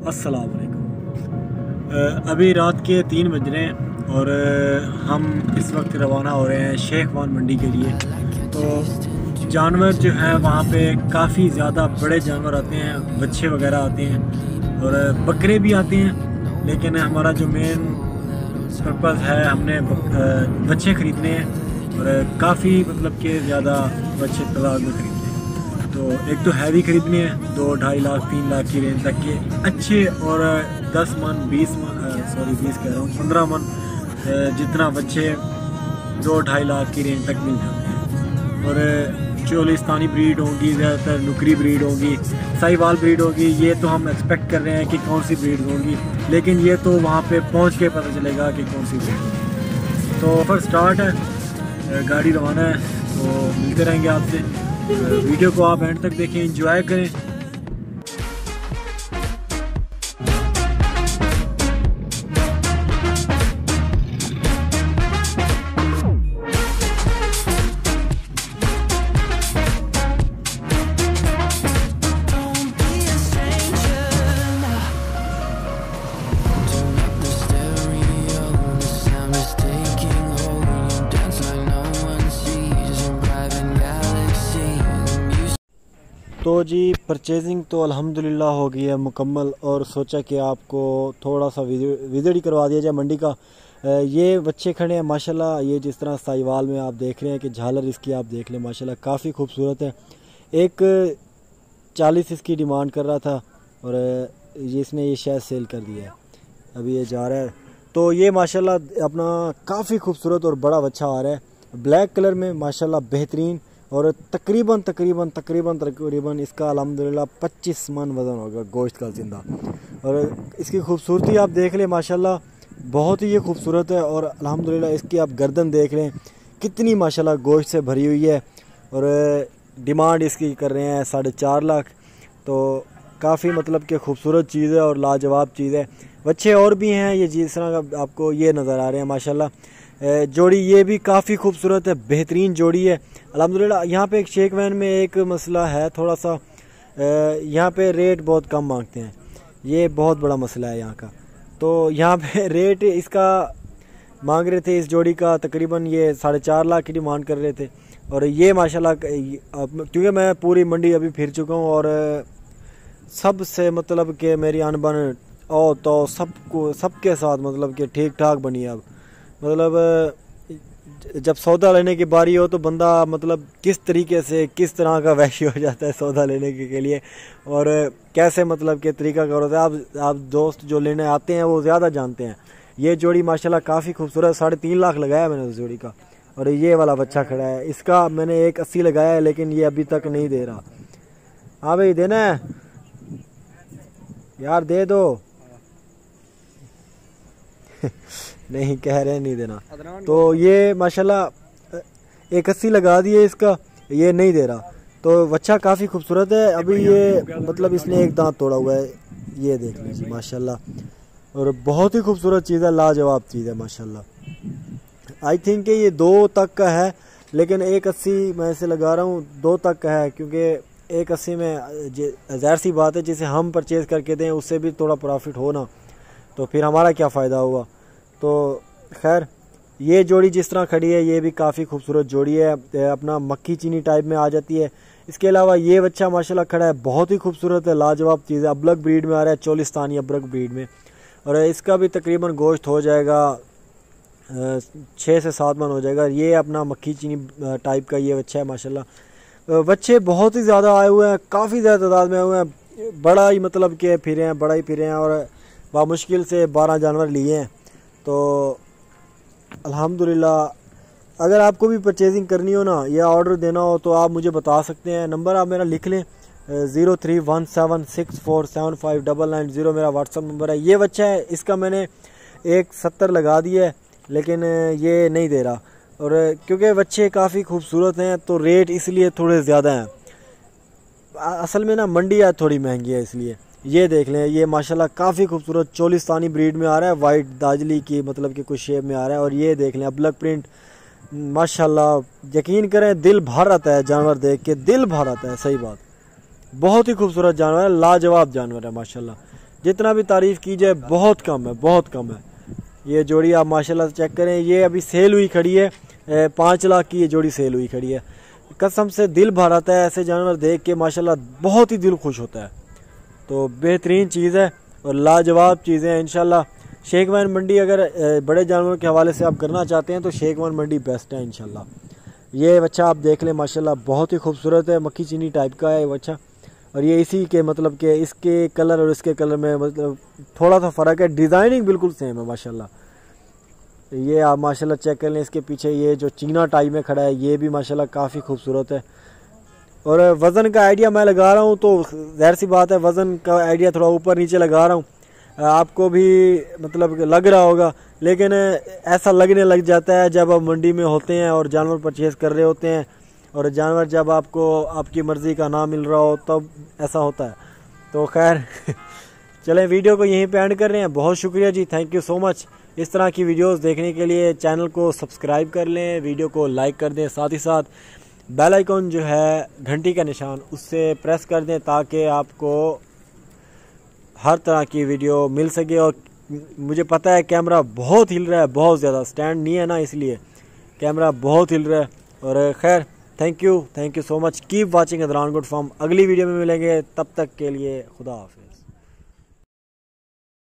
अस्सलाम वालेकुम। अभी रात के 3 बज रहे हैं और हम इस वक्त रवाना हो रहे हैं शेख वान मंडी के लिए। तो जानवर जो है वहाँ पे काफ़ी ज़्यादा बड़े जानवर आते हैं, बच्चे वगैरह आते हैं और बकरे भी आते हैं, लेकिन हमारा जो मेन पर्पज़ है हमने बच्चे ख़रीदने हैं और काफ़ी मतलब के ज़्यादा बच्चे तादाद में ख़रीदने हैं। तो एक तो हैवी ख़रीदने हैं 2-2.5 लाख 3 लाख की रेंज तक के अच्छे, और 10 मन 20 कह रहा हूँ 15 मन जितना बच्चे 2-2.5 लाख की रेंज तक मिल जाते हैं। और चोलिस्तानी ब्रीड होंगी, ज़्यादातर नुकरी ब्रीड होंगी, साहिवाल ब्रीड होगी। ये तो हम एक्सपेक्ट कर रहे हैं कि कौन सी ब्रीड होंगी, लेकिन ये तो वहाँ पे पहुँच के पता चलेगा कि कौन सी ब्रीड होगी। तो फर्स्ट स्टार्ट है, गाड़ी रवाना है, तो मिलते रहेंगे आपसे। वीडियो को आप एंड तक देखें, एंजॉय करें। तो जी परचेजिंग तो अल्हम्दुलिल्लाह हो गई है मुकम्मल, और सोचा कि आपको थोड़ा सा विजिट ही करवा दिया जाए मंडी का। ये बच्चे खड़े हैं माशाल्लाह। ये जिस तरह साहिवाल में आप देख रहे हैं कि झालर इसकी आप देख लें माशाल्लाह काफ़ी खूबसूरत है। एक 40 इसकी डिमांड कर रहा था और इसने ये शायद सेल कर दिया है, अभी ये जा रहा है। तो ये माशाल्लाह अपना काफ़ी खूबसूरत और बड़ा बच्चा आ रहा है, ब्लैक कलर में माशाल्लाह बेहतरीन। और तकरीबन इसका अल्हम्दुलिल्लाह 25 मन वज़न होगा गोश्त का ज़िंदा। और इसकी खूबसूरती आप देख लें माशाल्लाह बहुत ही ये खूबसूरत है। और अल्हम्दुलिल्लाह इसकी आप गर्दन देख लें कितनी माशाल्लाह गोश्त से भरी हुई है। और डिमांड इसकी कर रहे हैं 4.5 लाख। तो काफ़ी मतलब कि खूबसूरत चीज़ है और लाजवाब चीज़ है। बच्चे और भी हैं, ये जिस तरह आपको ये नज़र आ रहे हैं माशाल्लाह। जोड़ी ये भी काफ़ी खूबसूरत है, बेहतरीन जोड़ी है अल्हम्दुलिल्लाह। यहाँ पे एक शेख वैन में एक मसला है थोड़ा सा, यहाँ पे रेट बहुत कम मांगते हैं, ये बहुत बड़ा मसला है यहाँ का। तो यहाँ पे रेट इसका मांग रहे थे इस जोड़ी का तकरीबन ये 4.5 लाख की डिमांड कर रहे थे। और ये माशाल्लाह क्योंकि मैं पूरी मंडी अभी फिर चुका हूँ और सब से मतलब कि मेरी अनबन तो सबके साथ मतलब कि ठीक ठाक बनी है। अब मतलब जब सौदा लेने की बारी हो तो बंदा मतलब किस तरीके से किस तरह का वहशी हो जाता है सौदा लेने के लिए, और कैसे मतलब के तरीका का होता है। आप दोस्त जो लेने आते हैं वो ज़्यादा जानते हैं। ये जोड़ी माशाल्लाह काफ़ी खूबसूरत, 3.5 लाख लगाया मैंने उस जोड़ी का। और ये वाला बच्चा खड़ा है, इसका मैंने 1.80 लगाया है, लेकिन ये अभी तक नहीं दे रहा। हाँ भाई देना है यार, दे दो। नहीं कह रहे नहीं देना। तो ये माशाल्लाह 1.80 लगा दिए इसका, ये नहीं दे रहा। तो बच्चा काफ़ी खूबसूरत है। अभी ये मतलब इसने एक दांत तोड़ा हुआ है, ये देख लीजिए माशाल्लाह। और बहुत ही खूबसूरत चीज़ है, लाजवाब चीज़ है माशाल्लाह। आई थिंक ये 2 तक का है, लेकिन 1.80 मैं इसे लगा रहा हूँ 2 तक का है, क्योंकि 1.80 में ज़ाहिर सी बात है जिसे हम परचेज़ करके दें उससे भी थोड़ा प्रॉफिट हो ना, तो फिर हमारा क्या फ़ायदा हुआ। तो खैर ये जोड़ी जिस तरह खड़ी है ये भी काफ़ी खूबसूरत जोड़ी है, अपना मक्खी चीनी टाइप में आ जाती है। इसके अलावा ये बच्चा माशाल्लाह खड़ा है, बहुत ही खूबसूरत है, लाजवाब चीज़ है। अबलग ब्रीड में आ रहा है, चोलिस्तानी अबलग ब्रीड में। और इसका भी तकरीबन गोश्त हो जाएगा 6 से 7 मन हो जाएगा। ये अपना मक्खी चीनी टाइप का ये बच्चा है माशाल्लाह। बच्चे बहुत ही ज़्यादा आए हुए हैं, काफ़ी ज़्यादा तादाद में आए हुए हैं, बड़ा ही मतलब कि फिरे हैं, बड़ा ही फिरे हैं। और बामुश्किल से 12 जानवर लिए हैं। तो अल्हम्दुलिल्लाह अगर आपको भी परचेजिंग करनी हो ना या ऑर्डर देना हो तो आप मुझे बता सकते हैं। नंबर आप मेरा लिख लें 031764759990 मेरा व्हाट्सअप नंबर है। ये बच्चा है, इसका मैंने 1.70 लगा दिया है, लेकिन ये नहीं दे रहा। और क्योंकि बच्चे काफ़ी खूबसूरत हैं तो रेट इसलिए थोड़े ज़्यादा हैं। असल में ना मंडी आज थोड़ी महंगी है इसलिए। ये देख लें, ये माशाल्लाह काफ़ी खूबसूरत चोलिस्तानी ब्रीड में आ रहा है, वाइट दाजली की मतलब कि कुछ शेप में आ रहा है। और ये देख लें अबलग प्रिंट माशाल्लाह, यकीन करें दिल भर आता है जानवर देख के, दिल भर आता है। सही बात, बहुत ही खूबसूरत जानवर है, लाजवाब जानवर है माशाल्लाह। जितना भी तारीफ़ की जाए बहुत कम है, बहुत कम है। ये जोड़ी आप माशाल्लाह से चेक करें, ये अभी सेल हुई खड़ी है, 5 लाख की ये जोड़ी सेल हुई खड़ी है। कसम से दिल भर आता है ऐसे जानवर देख के, माशाल्लाह बहुत ही दिल खुश होता है। तो बेहतरीन चीज़ है और लाजवाब चीज़ें हैं इंशाल्लाह। शेखवान मंडी अगर बड़े जानवरों के हवाले से आप करना चाहते हैं तो शेखवान मंडी बेस्ट है इंशाल्लाह। ये बच्चा आप देख लें, माशाल्लाह बहुत ही खूबसूरत है, मक्खी चीनी टाइप का है ये बच्चा। और ये इसी के मतलब कि इसके कलर और इसके कलर में मतलब थोड़ा सा फ़र्क है, डिज़ाइनिंग बिल्कुल सेम है माशाल्लाह। ये आप माशाल्लाह चेक कर लें, इसके पीछे ये जो चीना टाइप में खड़ा है ये भी माशाल्लाह काफ़ी खूबसूरत है। और वज़न का आइडिया मैं लगा रहा हूँ तो ज़ाहिर सी बात है वज़न का आइडिया थोड़ा ऊपर नीचे लगा रहा हूँ, आपको भी मतलब लग रहा होगा, लेकिन ऐसा लगने लग जाता है जब आप मंडी में होते हैं और जानवर परचेज़ कर रहे होते हैं, और जानवर जब आपको आपकी मर्ज़ी का ना मिल रहा हो तब ऐसा होता है। तो खैर चलें वीडियो को यहीं पे एंड कर रहे हैं। बहुत शुक्रिया जी, थैंक यू सो मच। इस तरह की वीडियोस देखने के लिए चैनल को सब्सक्राइब कर लें, वीडियो को लाइक कर दें, साथ ही साथ बेल आइकॉन जो है घंटी का निशान उससे प्रेस कर दें ताकि आपको हर तरह की वीडियो मिल सके। और मुझे पता है कैमरा बहुत हिल रहा है, बहुत ज़्यादा, स्टैंड नहीं है ना इसलिए कैमरा बहुत हिल रहा है। और खैर thank you so much, keep watching अदरान गुड फार्म। अगली वीडियो में मिलेंगे, तब तक के लिए खुदा हाफिज़।